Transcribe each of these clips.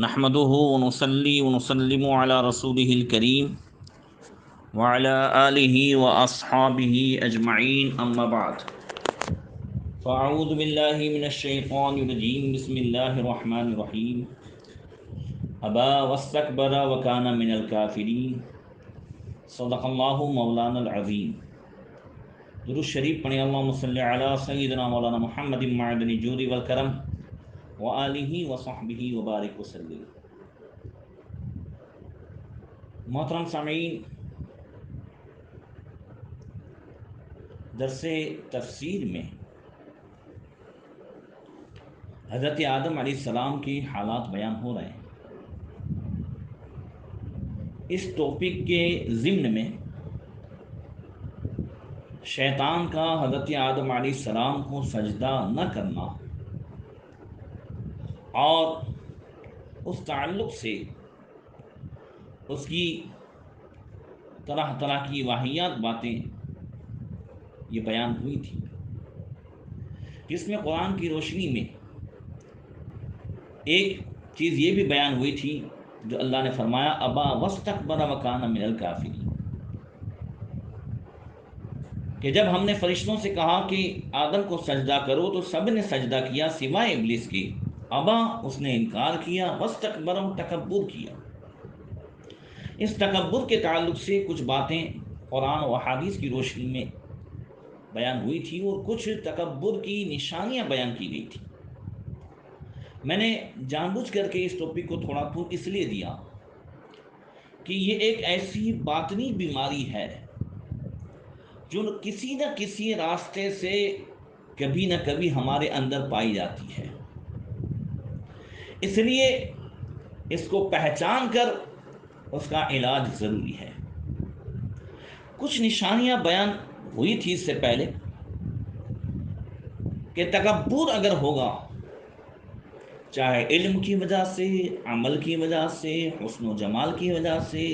نحمده ونصلي ونسلم على رسوله الكريم وعلى آله وأصحابه أجمعين أما بعد فأعوذ بالله من الشيطان الرجيم بسم الله الرحمن الرحيم أبى واستكبر وكان من الكافرين صدق الله مولانا العظيم. درود شریف پڑھیں اللہم صلی علی سیدنا مولانا محمد معدن الجود والکرم وآلہ وصحبہ وبارک وسلم. محترم سامعین، درس تفسیر میں حضرت آدم علیہ السلام کے حالات بیان ہو رہے ہیں. اس ٹاپک کے ضمن میں شیطان کا حضرت آدم علیہ السلام کو سجدہ نہ کرنا اور اس تعلق سے اس کی طرح طرح کی واہیات باتیں یہ بیان ہوئی تھی، جس میں قرآن کی روشنی میں ایک چیز یہ بھی بیان ہوئی تھی جو اللہ نے فرمایا ابا واستکبر وکان من الکافرین، کہ جب ہم نے فرشتوں سے کہا کہ آدم کو سجدہ کرو تو سب نے سجدہ کیا سوائے ابلیس کے. ابا، اس نے انکار کیا، واستکبر، تکبر کیا. اس تکبر کے تعلق سے کچھ باتیں قرآن و احادیث کی روشنی میں بیان ہوئی تھی اور کچھ تکبر کی نشانیاں بیان کی گئی تھی. میں نے جان بوجھ کر کے اس ٹاپک کو تھوڑا طول اس لیے دیا کہ یہ ایک ایسی باطنی بیماری ہے جو کسی نہ کسی راستے سے کبھی نہ کبھی ہمارے اندر پائی جاتی ہے. اس لیے اس کو پہچان کر اس کا علاج ضروری ہے. کچھ نشانیاں بیان ہوئی تھی اس سے پہلے کہ تکبر اگر ہوگا، چاہے علم کی وجہ سے، عمل کی وجہ سے، حسن و جمال کی وجہ سے،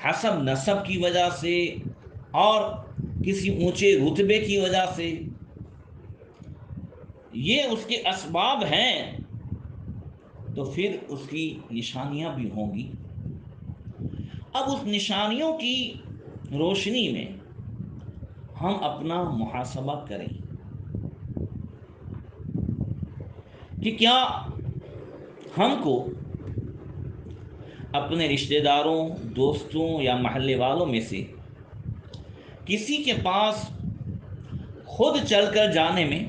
حسب نسب کی وجہ سے اور کسی اونچے رتبے کی وجہ سے، یہ اس کے اسباب ہیں، تو پھر اس کی نشانیاں بھی ہوں گی. اب اس نشانیوں کی روشنی میں ہم اپنا محاسبہ کریں کہ کیا ہم کو اپنے رشتہ داروں، دوستوں یا محلے والوں میں سے کسی کے پاس خود چل کر جانے میں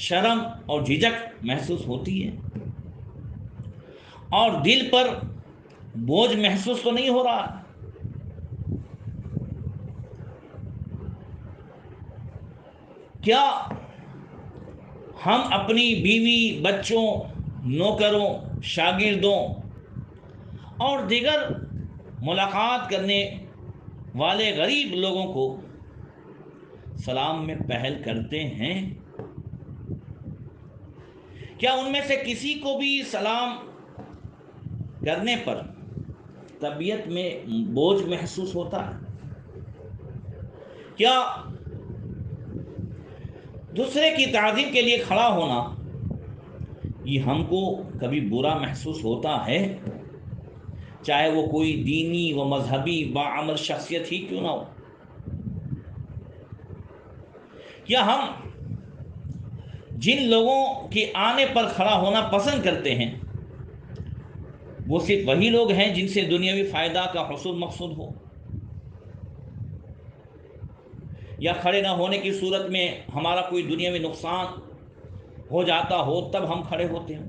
شرم اور جھجک محسوس ہوتی ہے اور دل پر بوجھ محسوس تو نہیں ہو رہا؟ کیا ہم اپنی بیوی، بچوں، نوکروں، شاگردوں اور دیگر ملاقات کرنے والے غریب لوگوں کو سلام میں پہل کرتے ہیں؟ کیا ان میں سے کسی کو بھی سلام کرنے پر طبیعت میں بوجھ محسوس ہوتا ہے؟ کیا دوسرے کی تعظیم کے لیے کھڑا ہونا یہ ہم کو کبھی برا محسوس ہوتا ہے، چاہے وہ کوئی دینی و مذہبی باعمر شخصیت ہی کیوں نہ ہو؟ کیا ہم جن لوگوں کے آنے پر کھڑا ہونا پسند کرتے ہیں وہ صرف وہی لوگ ہیں جن سے دنیاوی فائدہ کا حصول مقصود ہو، یا کھڑے نہ ہونے کی صورت میں ہمارا کوئی دنیاوی نقصان ہو جاتا ہو تب ہم کھڑے ہوتے ہیں؟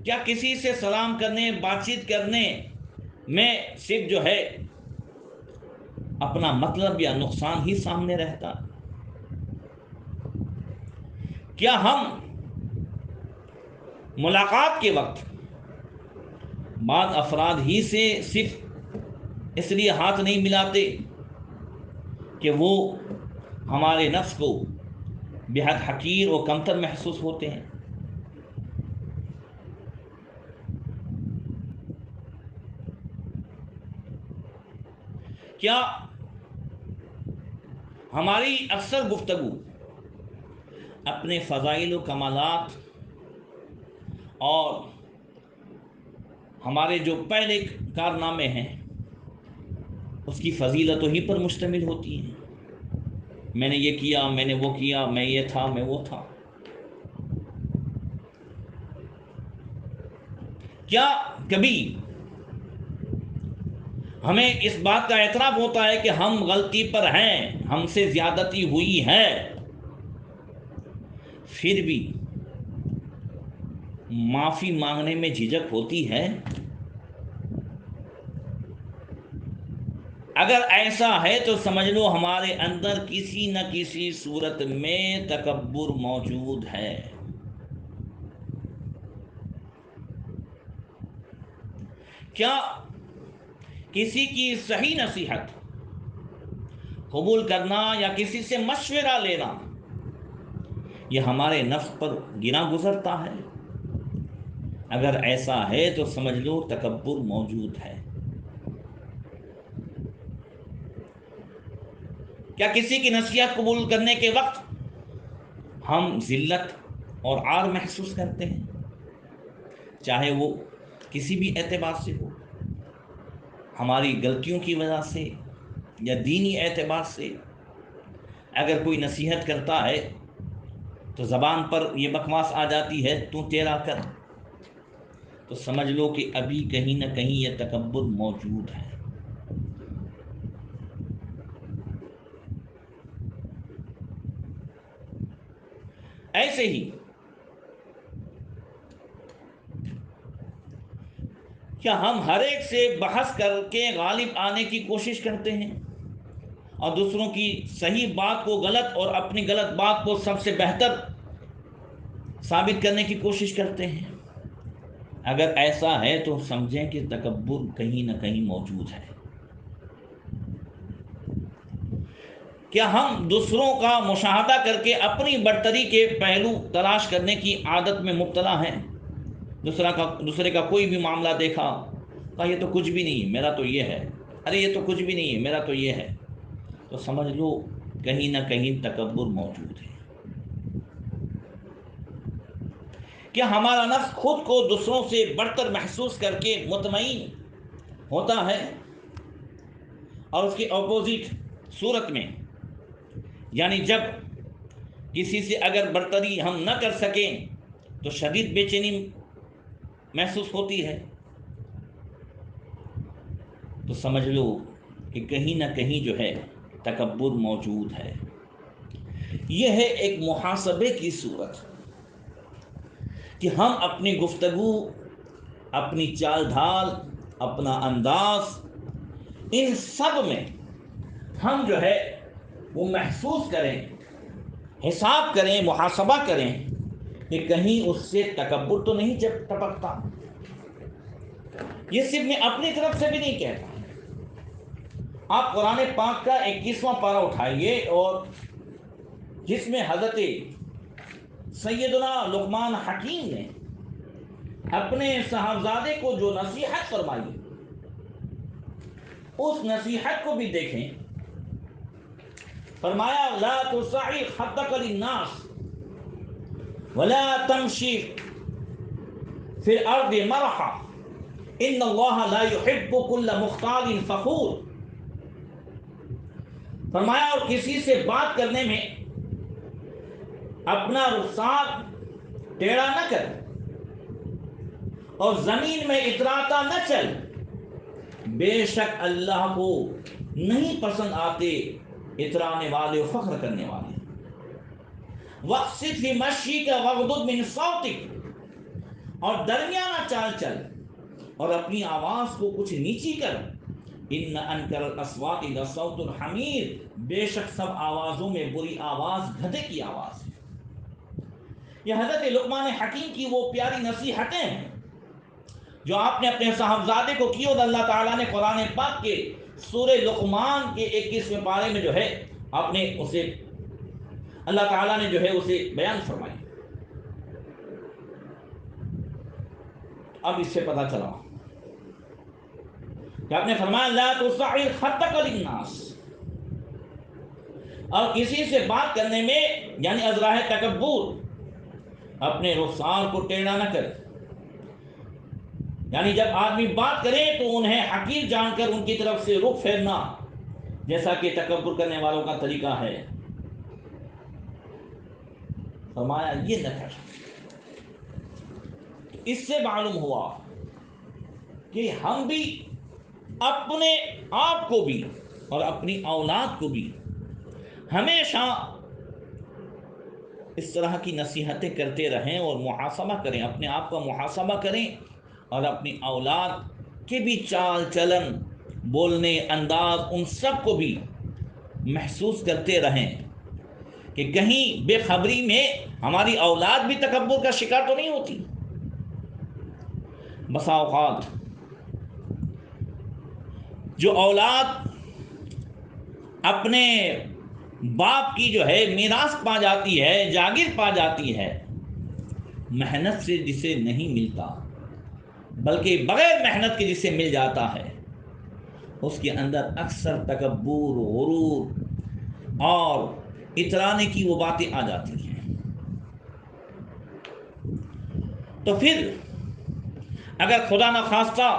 کیا کسی سے سلام کرنے، بات چیت کرنے میں صرف جو ہے اپنا مطلب یا نقصان ہی سامنے رہتا؟ کیا ہم ملاقات کے وقت بعض افراد ہی سے صرف اس لیے ہاتھ نہیں ملاتے کہ وہ ہمارے نفس کو بے حد حقیر و کمتر محسوس ہوتے ہیں؟ کیا ہماری اکثر گفتگو اپنے فضائل و کمالات اور ہمارے جو پہلے کارنامے ہیں اس کی فضیلتوں ہی پر مشتمل ہوتی ہیں. میں نے یہ کیا، میں نے وہ کیا، میں یہ تھا، میں وہ تھا. کیا کبھی ہمیں اس بات کا اعتراف ہوتا ہے کہ ہم غلطی پر ہیں، ہم سے زیادتی ہوئی ہے، پھر بھی معافی مانگنے میں جھجک ہوتی ہے؟ اگر ایسا ہے تو سمجھ لو ہمارے اندر کسی نہ کسی صورت میں تکبر موجود ہے. کیا کسی کی صحیح نصیحت قبول کرنا یا کسی سے مشورہ لینا یہ ہمارے نفس پر گنا گزرتا ہے؟ اگر ایسا ہے تو سمجھ لو تکبر موجود ہے. کیا کسی کی نصیحت قبول کرنے کے وقت ہم ذلت اور عار محسوس کرتے ہیں، چاہے وہ کسی بھی اعتبار سے ہو، ہماری غلطیوں کی وجہ سے یا دینی اعتبار سے؟ اگر کوئی نصیحت کرتا ہے تو زبان پر یہ بکواس آ جاتی ہے تو تیرا کر، تو سمجھ لو کہ ابھی کہیں نہ کہیں یہ تکبر موجود ہے. ایسے ہی کیا ہم ہر ایک سے بحث کر کے غالب آنے کی کوشش کرتے ہیں اور دوسروں کی صحیح بات کو غلط اور اپنی غلط بات کو سب سے بہتر ثابت کرنے کی کوشش کرتے ہیں؟ اگر ایسا ہے تو سمجھیں کہ تکبر کہیں نہ کہیں موجود ہے. کیا ہم دوسروں کا مشاہدہ کر کے اپنی برتری کے پہلو تلاش کرنے کی عادت میں مبتلا ہیں؟ دوسرے کا کوئی بھی معاملہ دیکھا، کہا یہ تو کچھ بھی نہیں، میرا تو یہ ہے، ارے یہ تو کچھ بھی نہیں ہے، میرا تو یہ ہے، تو سمجھ لو کہیں نہ کہیں تکبر موجود ہے. کیا ہمارا نفس خود کو دوسروں سے برتر محسوس کر کے مطمئن ہوتا ہے اور اس کی اپوزٹ صورت میں، یعنی جب کسی سے اگر برتری ہم نہ کر سکیں تو شدید بے چینی محسوس ہوتی ہے؟ تو سمجھ لو کہ کہیں نہ کہیں جو ہے تکبر موجود ہے. یہ ہے ایک محاسبے کی صورت کہ ہم اپنی گفتگو، اپنی چال ڈھال، اپنا انداز، ان سب میں ہم جو ہے وہ محسوس کریں، حساب کریں، محاسبہ کریں کہ کہیں اس سے تکبر تو نہیں ٹپکتا. یہ صرف میں اپنی طرف سے بھی نہیں کہتا. آپ قرآن پاک کا 21واں پارہ اٹھائیے اور جس میں حضرت سیدنا لقمان حکیم نے اپنے صاحبزادے کو جو نصیحت فرمائی اس نصیحت کو بھی دیکھیں. فرمایا لا تصعر خدك للناس ولا تمشي في الارض مرحا ان الله لا يحب كل مختال فخور. فرمایا اور کسی سے بات کرنے میں اپنا رخسار ٹیڑھا نہ کر اور زمین میں اتراتا نہ چل، بے شک اللہ کو نہیں پسند آتے اترانے والے و فخر کرنے والے. وَاقْصِدْ فِي مَشْيِكَ وَاغْضُضْ مِنْ صَوْتِكَ، اور درمیانہ چال چل اور اپنی آواز کو کچھ نیچی کر. ان انکر الاصوات لصوت الحمیر، بے شک سب آوازوں میں بری آواز گدھے کی آواز ہے. یہ حضرت لقمان حکیم کی وہ پیاری نصیحتیں ہیں جو آپ نے اپنے صاحبزادے کو کی، اور اللہ تعالیٰ نے قرآن پاک کے سورہ لقمان کے 21ویں پارے میں جو ہے آپ نے اسے اللہ تعالیٰ نے جو ہے اسے بیان فرمائی. اب اس سے پتہ چلا کہ آپ نے فرمایا لا تصعر خدك للناس، اور کسی سے بات کرنے میں یعنی از راہ تکبر اپنے رخسار کو ٹیڑھا نہ کر. یعنی جب آدمی بات کرے تو انہیں حقیر جان کر ان کی طرف سے رخ پھیرنا، جیسا کہ تکبر کرنے والوں کا طریقہ ہے۔ فرمایا یہ نہ کر۔ اس سے معلوم ہوا کہ ہم بھی اپنے آپ کو بھی اور اپنی اولاد کو بھی ہمیشہ اس طرح کی نصیحتیں کرتے رہیں اور محاسبہ کریں، اپنے آپ کا محاسبہ کریں اور اپنی اولاد کے بھی چال چلن، بولنے انداز، ان سب کو بھی محسوس کرتے رہیں کہ کہیں بے خبری میں ہماری اولاد بھی تکبر کا شکار تو نہیں ہوتی۔ بسا اوقات جو اولاد اپنے باپ کی جو ہے میراث پا جاتی ہے، جاگیر پا جاتی ہے، محنت سے جسے نہیں ملتا بلکہ بغیر محنت کے جسے مل جاتا ہے، اس کے اندر اکثر تکبر، غرور اور اترانے کی وہ باتیں آ جاتی ہیں۔ تو پھر اگر خدا نخواستہ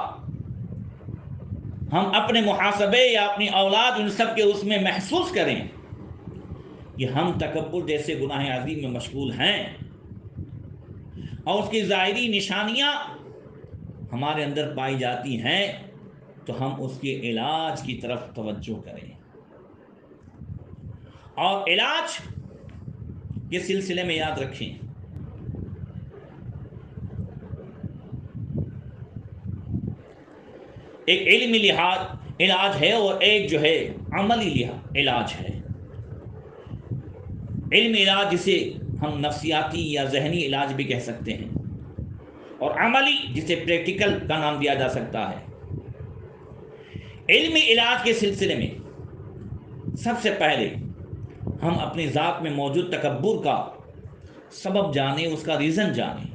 ہم اپنے محاسبے یا اپنی اولاد ان سب کے اس میں محسوس کریں کہ ہم تکبر جیسے گناہ عظیم میں مشغول ہیں اور اس کی ظاہری نشانیاں ہمارے اندر پائی جاتی ہیں، تو ہم اس کے علاج کی طرف توجہ کریں۔ اور علاج کے سلسلے میں یاد رکھیں، ایک علمی لحاظ علاج ہے اور ایک جو ہے عملی علاج ہے۔ علمی علاج جسے ہم نفسیاتی یا ذہنی علاج بھی کہہ سکتے ہیں، اور عملی جسے پریکٹیکل کا نام دیا جا سکتا ہے۔ علمی علاج کے سلسلے میں سب سے پہلے ہم اپنی ذات میں موجود تکبر کا سبب جانیں، اس کا ریزن جانیں،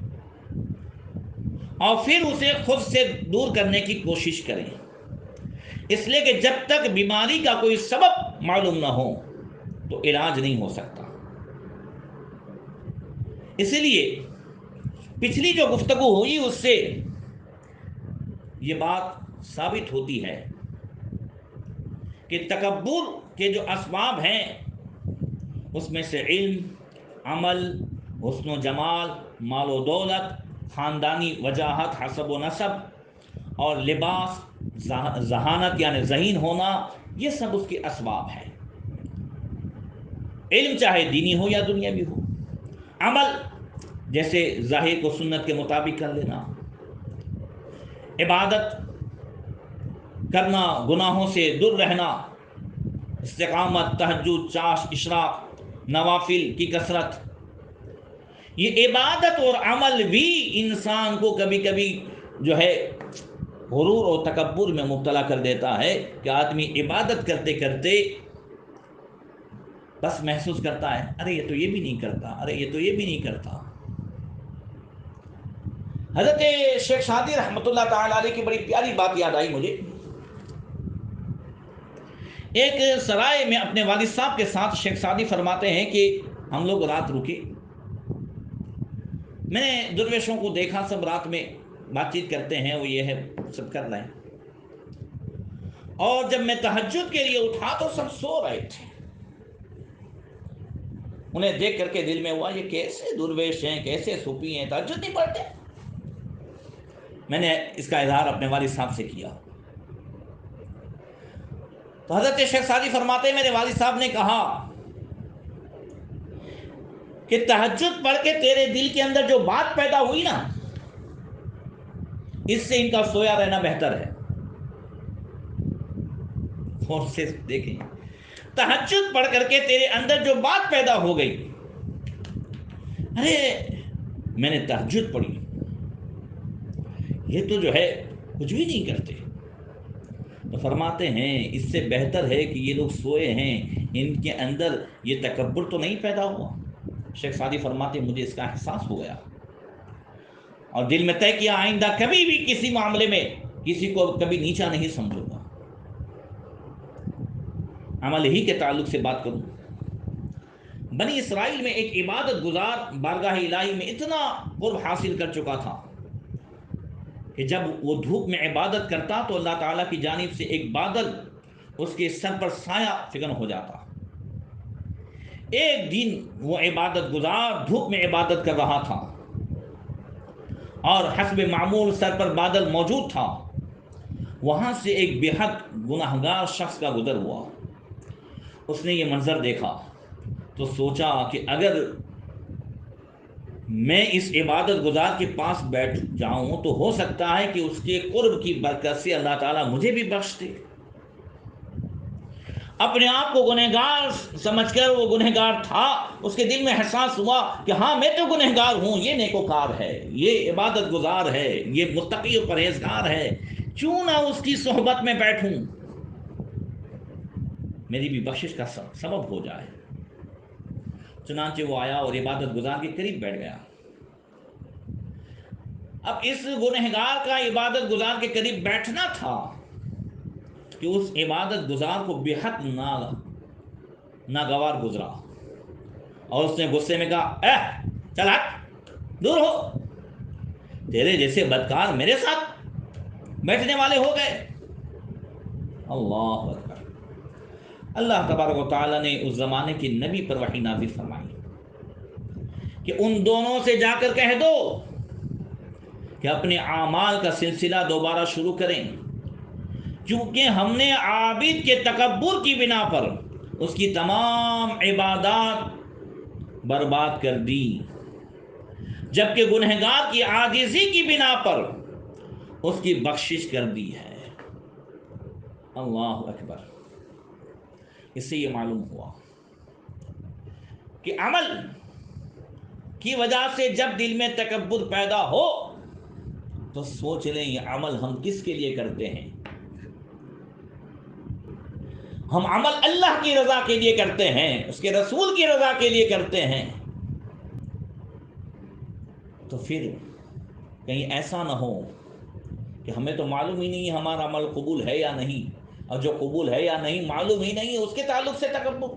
اور پھر اسے خود سے دور کرنے کی کوشش کریں، اس لیے کہ جب تک بیماری کا کوئی سبب معلوم نہ ہو تو علاج نہیں ہو سکتا۔ اسی لیے پچھلی جو گفتگو ہوئی اس سے یہ بات ثابت ہوتی ہے کہ تکبر کے جو اسباب ہیں اس میں سے علم، عمل، حسن و جمال، مال و دولت، خاندانی وجاہت، حسب و نسب، اور لباس، ذہانت یعنی ذہین ہونا، یہ سب اس کے اسباب ہیں۔ علم چاہے دینی ہو یا دنیاوی ہو، عمل جیسے ظاہر کو سنت کے مطابق کر لینا، عبادت کرنا، گناہوں سے دور رہنا، استقامت، تہجد، چاش، اشراق، نوافل کی کثرت، یہ عبادت اور عمل بھی انسان کو کبھی کبھی جو ہے غرور اور تکبر میں مبتلا کر دیتا ہے کہ آدمی عبادت کرتے کرتے بس محسوس کرتا ہے ارے یہ تو یہ بھی نہیں کرتا، ارے یہ تو یہ بھی نہیں کرتا۔ حضرت شیخ سعدی رحمۃ اللہ تعالی علیہ کی بڑی پیاری بات یاد آئی مجھے۔ ایک سرائے میں اپنے والد صاحب کے ساتھ شیخ سعدی فرماتے ہیں کہ ہم لوگ رات رکے، میں نے درویشوں کو دیکھا، سب رات میں بات چیت کرتے ہیں، وہ یہ ہے سب کر رہے ہیں، اور جب میں تہجد کے لیے اٹھا تو سب سو رہے تھے۔ انہیں دیکھ کر کے دل میں ہوا یہ کیسے درویش ہیں، کیسے صوفی ہیں، تہجد نہیں پڑھتے۔ میں نے اس کا اظہار اپنے والد صاحب سے کیا تو حضرت شیخ سعدی فرماتے ہیں میرے والد صاحب نے کہا کہ تہجد پڑھ کے تیرے دل کے اندر جو بات پیدا ہوئی نا، اس سے ان کا سویا رہنا بہتر ہے۔ اور سے دیکھیں، تہجد پڑھ کر کے تیرے اندر جو بات پیدا ہو گئی، ارے میں نے تہجد پڑھی، یہ تو جو ہے کچھ بھی نہیں کرتے، تو فرماتے ہیں اس سے بہتر ہے کہ یہ لوگ سوئے ہیں، ان کے اندر یہ تکبر تو نہیں پیدا ہوا۔ شیخ سعدی فرماتے ہیں مجھے اس کا احساس ہو گیا اور دل میں طے کیا آئندہ کبھی بھی کسی معاملے میں کسی کو کبھی نیچا نہیں سمجھوں گا۔ عمل ہی کے تعلق سے بات کروں، بنی اسرائیل میں ایک عبادت گزار بارگاہ الہی میں اتنا قرب حاصل کر چکا تھا کہ جب وہ دھوپ میں عبادت کرتا تو اللہ تعالیٰ کی جانب سے ایک بادل اس کے سر پر سایہ فکن ہو جاتا۔ ایک دن وہ عبادت گزار دھوپ میں عبادت کر رہا تھا اور حسب معمول سر پر بادل موجود تھا، وہاں سے ایک بے حد گناہگار شخص کا گزر ہوا۔ اس نے یہ منظر دیکھا تو سوچا کہ اگر میں اس عبادت گزار کے پاس بیٹھ جاؤں تو ہو سکتا ہے کہ اس کے قرب کی برکت سے اللہ تعالیٰ مجھے بھی بخش دے۔ اپنے آپ کو گنہگار سمجھ کر، وہ گنہگار تھا، اس کے دل میں احساس ہوا کہ ہاں میں تو گنہگار ہوں، یہ نیکوکار ہے، یہ عبادت گزار ہے، یہ متقی و پرہیزگار ہے، کیوں نہ اس کی صحبت میں بیٹھوں، میری بھی بخشش کا سبب ہو جائے۔ چنانچہ وہ آیا اور عبادت گزار کے قریب بیٹھ گیا۔ اب اس گنہگار کا عبادت گزار کے قریب بیٹھنا تھا کہ اس عبادت گزار کو بے حد ناگوار گزرا، اور اس نے غصے میں کہا، چل ہٹ، دور ہو، تیرے جیسے بدکار میرے ساتھ بیٹھنے والے ہو گئے۔ اللہ اکبر۔ اللہ تبارک و تعالیٰ نے اس زمانے کے نبی پر وحی نازل فرمائی کہ ان دونوں سے جا کر کہہ دو کہ اپنے اعمال کا سلسلہ دوبارہ شروع کریں، کیونکہ ہم نے عابد کے تکبر کی بنا پر اس کی تمام عبادات برباد کر دی، جبکہ گنہگار کی عاجزی کی بنا پر اس کی بخشش کر دی ہے۔ اللہ اکبر۔ اس سے یہ معلوم ہوا کہ عمل کی وجہ سے جب دل میں تکبر پیدا ہو تو سوچ لیں یہ عمل ہم کس کے لیے کرتے ہیں۔ ہم عمل اللہ کی رضا کے لیے کرتے ہیں، اس کے رسول کی رضا کے لیے کرتے ہیں، تو پھر کہیں ایسا نہ ہو کہ ہمیں تو معلوم ہی نہیں ہمارا عمل قبول ہے یا نہیں، اور جو قبول ہے یا نہیں معلوم ہی نہیں، اس کے تعلق سے تکبر۔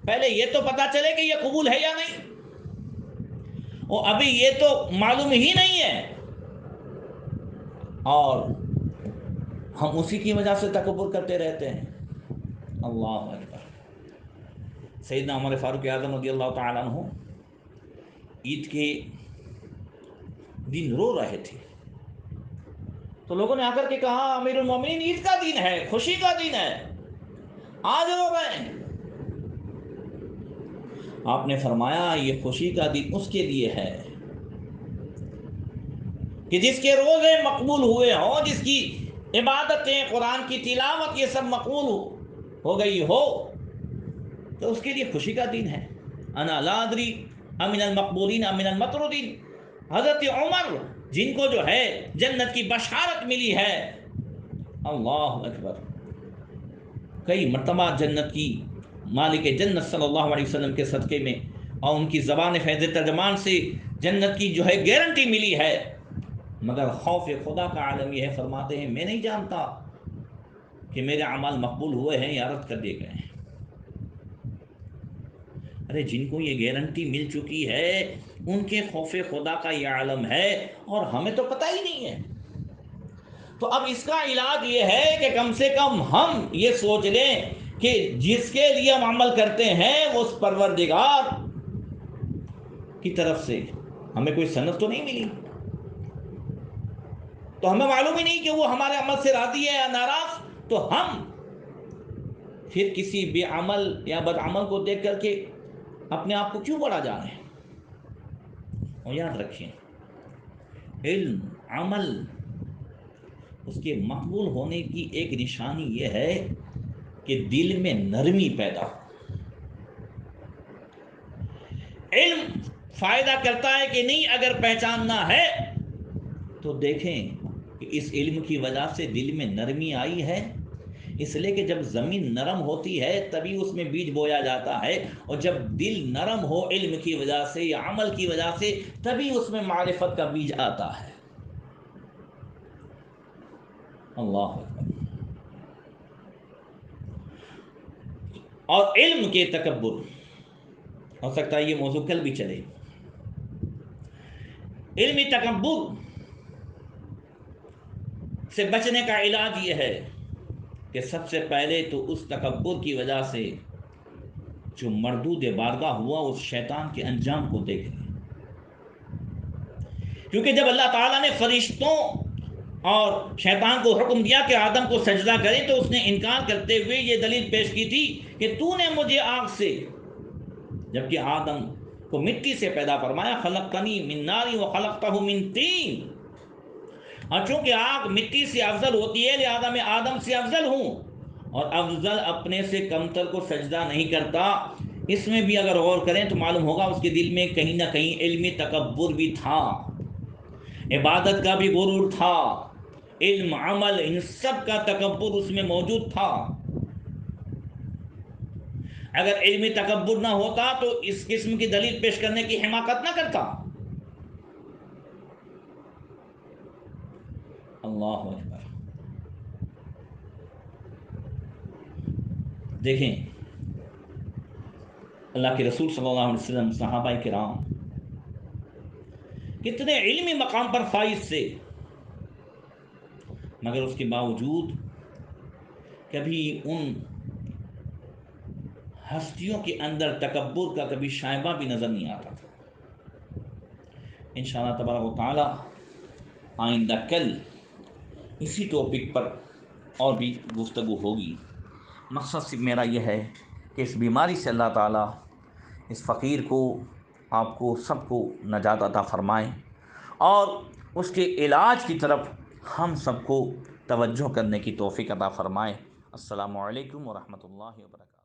پہلے یہ تو پتا چلے کہ یہ قبول ہے یا نہیں، اور ابھی یہ تو معلوم ہی نہیں ہے اور ہم اسی کی وجہ سے تکبر کرتے رہتے ہیں۔ اللہ اکبر۔ سیدنا عمر فاروق اعظم رضی اللہ تعالیٰ عنہ عید کے دن رو رہے تھے، تو لوگوں نے آ کر کے کہا، امیر المومنین عید کا دن ہے، خوشی کا دن ہے، آج رو رہے ہیں۔ آپ نے فرمایا یہ خوشی کا دن اس کے لیے ہے کہ جس کے روزے مقبول ہوئے ہوں، جس کی عبادتیں، قرآن کی تلاوت، یہ سب مقبول ہو گئی ہو، تو اس کے لیے خوشی کا دن ہے۔ انا لا ادری امن المقبولین امن المطرودین۔ حضرت عمر جن کو جو ہے جنت کی بشارت ملی ہے، اللہ اکبر، کئی مرتبہ جنت کی مالک جنت صلی اللہ علیہ وسلم کے صدقے میں اور ان کی زبان فیض ترجمان سے جنت کی جو ہے گارنٹی ملی ہے، مگر خوف خدا کا عالم یہ ہے، فرماتے ہیں میں نہیں جانتا کہ میرے اعمال مقبول ہوئے ہیں یا رد کر دیے گئے ہیں۔ ارے جن کو یہ گارنٹی مل چکی ہے ان کے خوف خدا کا یہ عالم ہے، اور ہمیں تو پتہ ہی نہیں ہے۔ تو اب اس کا علاج یہ ہے کہ کم سے کم ہم یہ سوچ لیں کہ جس کے لیے ہم عمل کرتے ہیں وہ اس پروردگار کی طرف سے ہمیں کوئی سند تو نہیں ملی، تو ہمیں معلوم ہی نہیں کہ وہ ہمارے عمل سے راضی ہے یا ناراض، تو ہم پھر کسی بے عمل یا بد عمل کو دیکھ کر کے اپنے آپ کو کیوں بڑا جانے۔ اور یاد رکھیں، علم، عمل، اس کے مقبول ہونے کی ایک نشانی یہ ہے کہ دل میں نرمی پیدا ہو۔ علم فائدہ کرتا ہے کہ نہیں، اگر پہچاننا ہے تو دیکھیں کہ اس علم کی وجہ سے دل میں نرمی آئی ہے، اس لیے کہ جب زمین نرم ہوتی ہے تبھی اس میں بیج بویا جاتا ہے، اور جب دل نرم ہو علم کی وجہ سے یا عمل کی وجہ سے تبھی اس میں معرفت کا بیج آتا ہے۔ اللہ اکبر۔ اور علم کے تکبر، ہو سکتا ہے یہ موضوع کل بھی چلے، علمی تکبر سے بچنے کا علاج یہ ہے کہ سب سے پہلے تو اس تکبر کی وجہ سے جو مردود بارگاہ ہوا اس شیطان کے انجام کو دیکھ لیں، کیونکہ جب اللہ تعالیٰ نے فرشتوں اور شیطان کو حکم دیا کہ آدم کو سجدہ کرے تو اس نے انکار کرتے ہوئے یہ دلیل پیش کی تھی کہ تو نے مجھے آگ سے، جبکہ آدم کو مٹی سے پیدا فرمایا، خلقتنی من نار وخلقتہ من طین، اور چونکہ آگ مٹی سے افضل ہوتی ہے لہذا میں آدم سے افضل ہوں، اور افضل اپنے سے کمتر کو سجدہ نہیں کرتا۔ اس میں بھی اگر غور کریں تو معلوم ہوگا اس کے دل میں کہیں نہ کہیں علمی تکبر بھی تھا، عبادت کا بھی غرور تھا، علم عمل ان سب کا تکبر اس میں موجود تھا۔ اگر علمی تکبر نہ ہوتا تو اس قسم کی دلیل پیش کرنے کی حماقت نہ کرتا۔ اللہ اکبر۔ دیکھیں اللہ کے رسول صلی اللہ علیہ وسلم، صحابہ کرام کتنے علمی مقام پر فائز سے، مگر اس کے باوجود کبھی ان ہستیوں کے اندر تکبر کا کبھی شائبہ بھی نظر نہیں آتا تھا۔ انشاءاللہ تبارک و تعالی آئندہ کل اسی ٹاپک پر اور بھی گفتگو ہوگی۔ مقصد صرف میرا یہ ہے کہ اس بیماری سے اللہ تعالیٰ اس فقیر کو، آپ کو، سب کو نجات عطا فرمائیں، اور اس کے علاج کی طرف ہم سب کو توجہ کرنے کی توفیق عطا فرمائیں۔ السلام علیکم ورحمۃ اللہ وبرکاتہ۔